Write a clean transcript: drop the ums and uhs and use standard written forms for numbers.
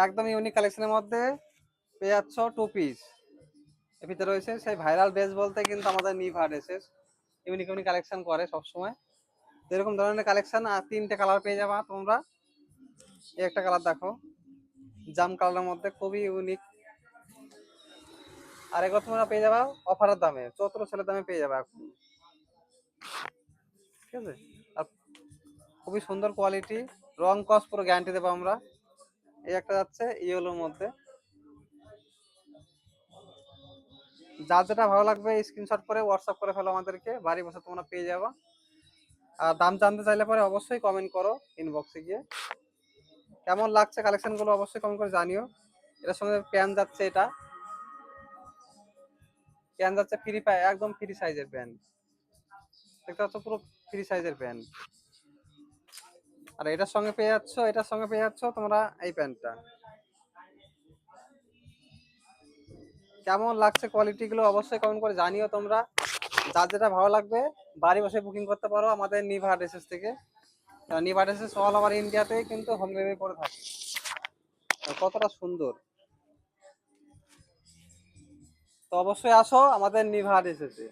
একদম ইউনিক কালেকশনের মধ্যে পেয়ে যাচ্ছ টু পিস। এর ভিতরে রয়েছে সেই ভাইরাল ড্রেস বলতে কিন্তু আমাদের নিভা ড্রেসের ইউনিক ইউনিক কালেকশন করে সবসময়। এরকম ধরনের কালেকশন আর 3টে কালার পেয়ে যাবা তোমরা। এই একটা কালার দেখো, জাম কালারের মধ্যে খুবই ইউনিক। আর এগুলো তোমরা পেয়ে যাবা অফারের দামে, চৈত্র সেলের দামে পেয়ে যাবে এখন, ঠিক আছে। আর খুবই সুন্দর কোয়ালিটি, রং কস পুরো গ্যারান্টি দেবো আমরা। এই একটা যাচ্ছে ইয়েলোর মধ্যে, যার যেটা ভালো লাগবে স্ক্রিনশট করে হোয়াটসঅ্যাপ করে ফেলো আমাদেরকে, বাড়ি বসে তোমরা পেয়ে যাবা। আর দাম জানতে চাইলে পরে অবশ্যই কমেন্ট করো ইনবক্সে গিয়ে। কেমন লাগছে কালেকশন গুলো অবশ্যই কমেন্ট করে জানিও। এটার সঙ্গে প্যান যাচ্ছে, এটা প্যান যাচ্ছে ফ্রি পায়, একদম ফ্রি সাইজের প্যান, দেখতে পাচ্ছ পুরো ফ্রি সাইজের প্যান। আর এটার সঙ্গে পেয়ে যাচ্ছ তোমরা এই প্যান্টটা। কেমন লাগছে কোয়ালিটি গুলো অবশ্যই কমেন্ট করে জানিও তোমরা। যার যেটা ভালো লাগবে বাড়ি বসে বুকিং করতে পারো আমাদের নিভা ড্রেসেস থেকে। নিভা ড্রেসেস অল ওভার ইন্ডিয়াতে কিন্তু হোম ডেলিভারি করে থাকে। কতটা সুন্দর, তো অবশ্যই আসো আমাদের নিভা ড্রেসেসে।